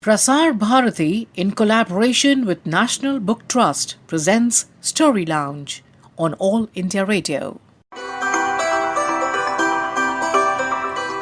Prasar Bharati, in collaboration with National Book Trust, presents Story Lounge on All India Radio.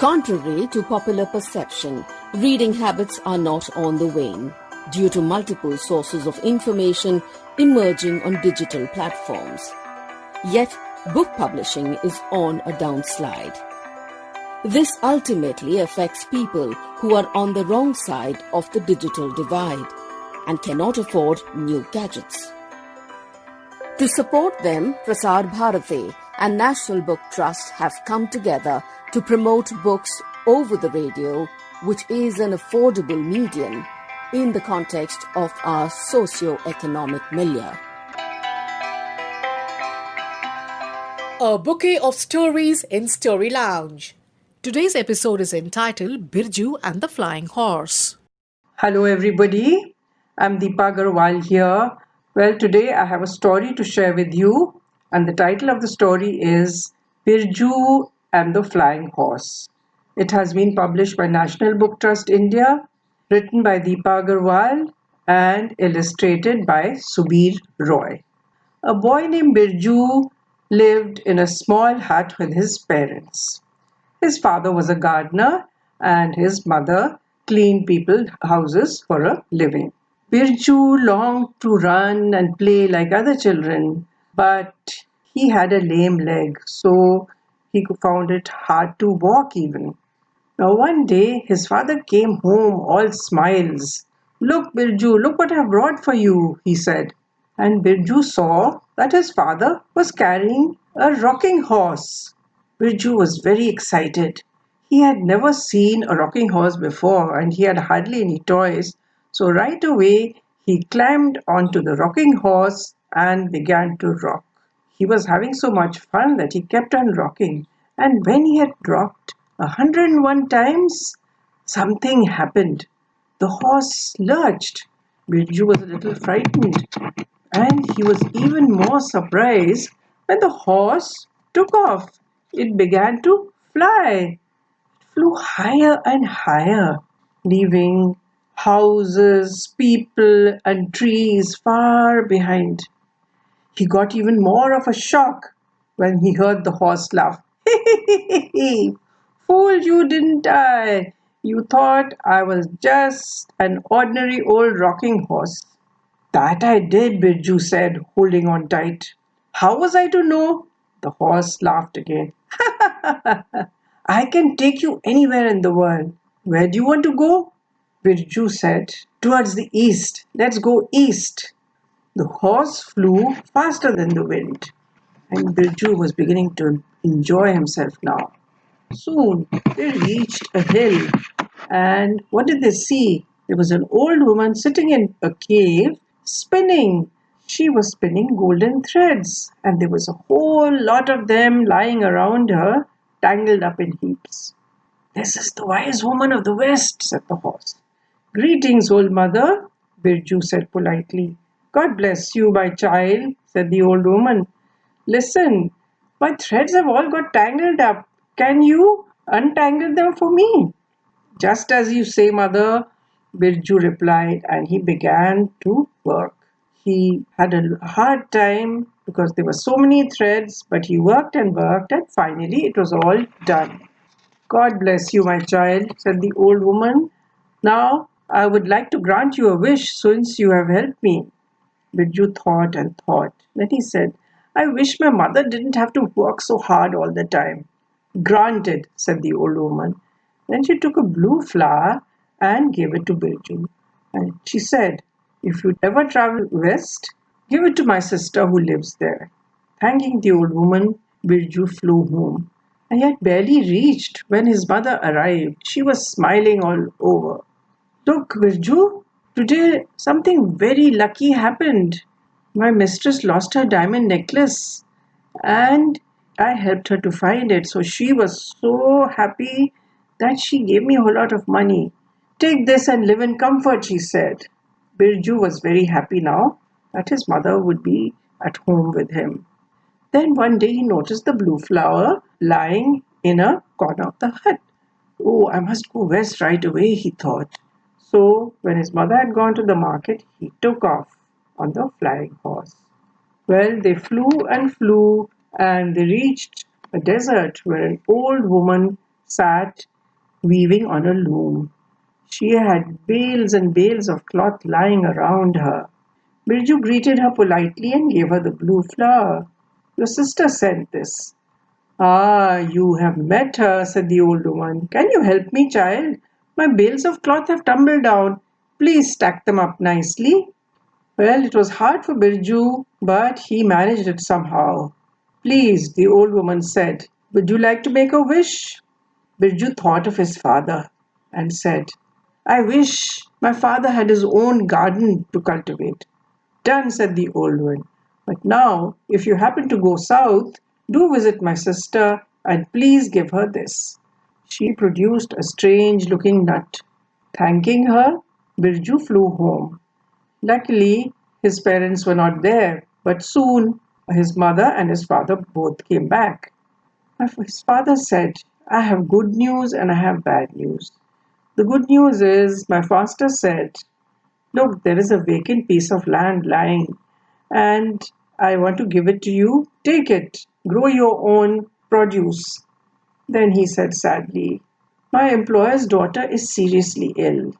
Contrary to popular perception, reading habits are not on the wane due to multiple sources of information emerging on digital platforms. Yet, book publishing is on a downslide. This ultimately affects people who are on the wrong side of the digital divide and cannot afford new gadgets. To support them, Prasar Bharati and National Book Trust have come together to promote books over the radio, which is an affordable medium in the context of our socio-economic milieu. A bouquet of stories in Story Lounge. Today's episode is entitled Birju and the Flying Horse. Hello everybody, I'm Deepa Agarwal here. Well, today I have a story to share with you, and the title of the story is Birju and the Flying Horse. It has been published by National Book Trust India, written by Deepa Agarwal and illustrated by Subir Roy. A boy named Birju lived in a small hut with his parents. His father was a gardener and his mother cleaned people's houses for a living. Birju longed to run and play like other children, but he had a lame leg, so he found it hard to walk even. Now one day his father came home all smiles. "Look, Birju, look what I brought for you," he said. And Birju saw that his father was carrying a rocking horse. Birju was very excited. He had never seen a rocking horse before and he had hardly any toys. So right away he climbed onto the rocking horse and began to rock. He was having so much fun that he kept on rocking. And when he had rocked 101 times, something happened. The horse lurched. Birju was a little frightened. And he was even more surprised when the horse took off. It began to fly. It flew higher and higher, leaving houses, people, and trees far behind. He got even more of a shock when he heard the horse laugh. "Fooled you, didn't I? You thought I was just an ordinary old rocking horse." "That I did," Birju said, holding on tight. "How was I to know?" The horse laughed again. "I can take you anywhere in the world. Where do you want to go?" Birju said, "Towards the east. Let's go east." The horse flew faster than the wind, and Birju was beginning to enjoy himself now. Soon they reached a hill, and what did they see? There was an old woman sitting in a cave spinning. She was spinning golden threads, and there was a whole lot of them lying around her, tangled up in heaps. "This is the wise woman of the West," said the horse. "Greetings, old mother," Birju said politely. "God bless you, my child," said the old woman. "Listen, my threads have all got tangled up. Can you untangle them for me?" "Just as you say, mother," Birju replied, and he began to work. He had a hard time because there were so many threads, but he worked and finally it was all done. "God bless you, my child," said the old woman. "Now I would like to grant you a wish since you have helped me." Birju thought and thought. Then he said, "I wish my mother didn't have to work so hard all the time." "Granted," said the old woman. Then she took a blue flower and gave it to Birju. And she said, "If you ever travel west, give it to my sister who lives there." Thanking the old woman, Birju flew home. And he had barely reached when his mother arrived. She was smiling all over. "Look, Birju, today something very lucky happened. My mistress lost her diamond necklace and I helped her to find it. So she was so happy that she gave me a whole lot of money. Take this and live in comfort," she said. Birju was very happy now that his mother would be at home with him. Then one day he noticed the blue flower lying in a corner of the hut. "Oh, I must go west right away," he thought. So when his mother had gone to the market, he took off on the flying horse. Well, they flew, and they reached a desert where an old woman sat weaving on a loom. She had bales and bales of cloth lying around her. Birju greeted her politely and gave her the blue flower. Your sister sent this. Ah, you have met her, said the old woman. Can you help me, child? My bales of cloth have tumbled down. Please stack them up nicely. Well, it was hard for Birju, but he managed it somehow. Please, the old woman said, would you like to make a wish? Birju thought of his father and said, I wish my father had his own garden to cultivate. Done, said the old one. But now, if you happen to go south, do visit my sister and please give her this. She produced a strange looking nut. Thanking her, Birju flew home. Luckily, his parents were not there, but soon his mother and his father both came back. His father said, I have good news and I have bad news. The good news is my master said, look, there is a vacant piece of land lying and I want to give it to you. Take it, grow your own produce. Then he said sadly, my employer's daughter is seriously ill.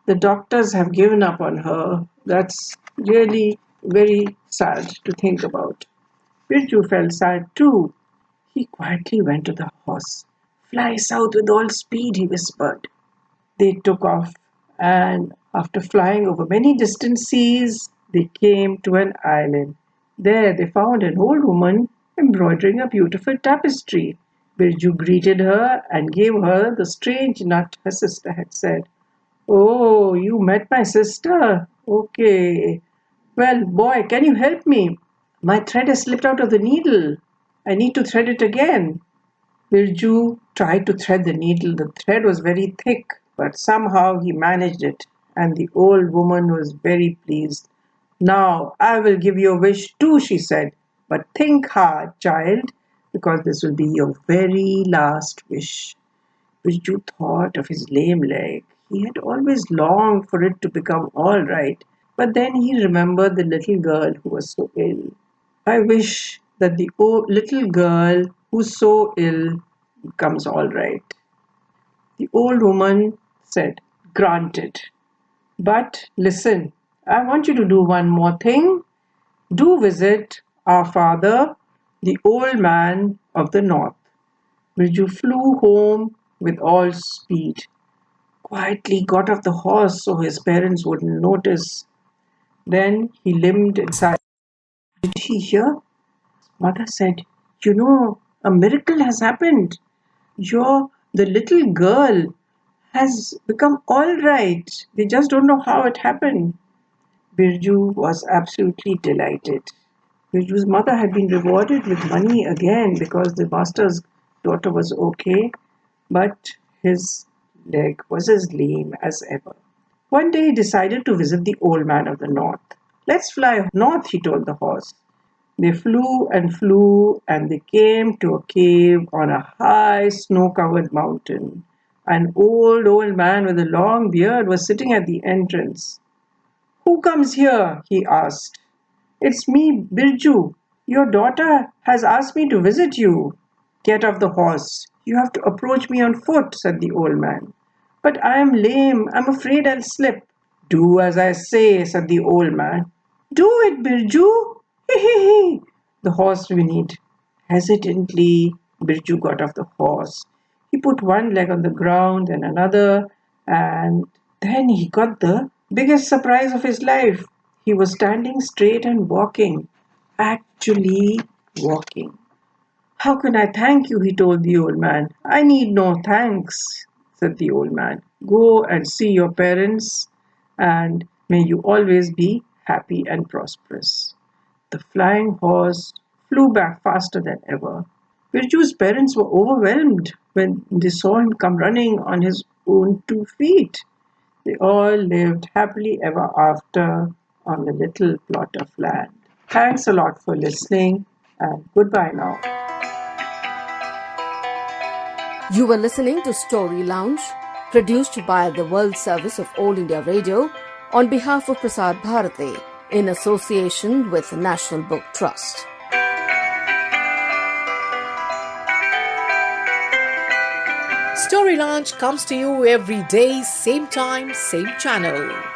The doctors have given up on her. That's really very sad to think about. Birju felt sad too. He quietly went to the horse. Fly south with all speed, he whispered. They took off, and after flying over many distant seas, they came to an island. There they found an old woman embroidering a beautiful tapestry. Birju greeted her and gave her the strange nut her sister had said. Oh, you met my sister? Okay. Well, boy, can you help me? My thread has slipped out of the needle. I need to thread it again. Birju tried to thread the needle. The thread was very thick, but somehow he managed it, and the old woman was very pleased. Now I will give you a wish too, she said, but think hard, child, because this will be your very last wish. Birju thought of his lame leg. He had always longed for it to become all right, but then he remembered the little girl who was so ill. I wish that the little girl who's so ill becomes all right. The old woman said, granted. But listen, I want you to do one more thing. Do visit our father, the old man of the north. Birju flew home with all speed. Quietly got off the horse so his parents wouldn't notice. Then he limped inside. Did he hear? Mother said, you know, a miracle has happened. The little girl has become all right. They just don't know how it happened. Birju was absolutely delighted. Birju's mother had been rewarded with money again because the master's daughter was okay, but his leg was as lame as ever. One day he decided to visit the old man of the north. Let's fly north, he told the horse. They flew, and they came to a cave on a high snow-covered mountain. An old man with a long beard was sitting at the entrance. Who comes here? He asked. It's me, Birju. Your daughter has asked me to visit you. Get off the horse. You have to approach me on foot, said the old man. But I am lame. I'm afraid I'll slip. Do as I say, said the old man. Do it, Birju. Hee hee hee. The horse whinnied. Hesitantly, Birju got off the horse. He put one leg on the ground and another, and then he got the biggest surprise of his life. He was standing straight and walking. Actually walking. How can I thank you? He told the old man. I need no thanks, said the old man. Go and see your parents, and may you always be happy and prosperous. The flying horse flew back faster than ever. Birju's parents were overwhelmed when they saw him come running on his own 2 feet. They all lived happily ever after on a little plot of land. Thanks a lot for listening, and goodbye now. You were listening to Story Lounge, produced by the World Service of All India Radio on behalf of Prasar Bharati in association with the National Book Trust. Story Lounge comes to you every day, same time, same channel.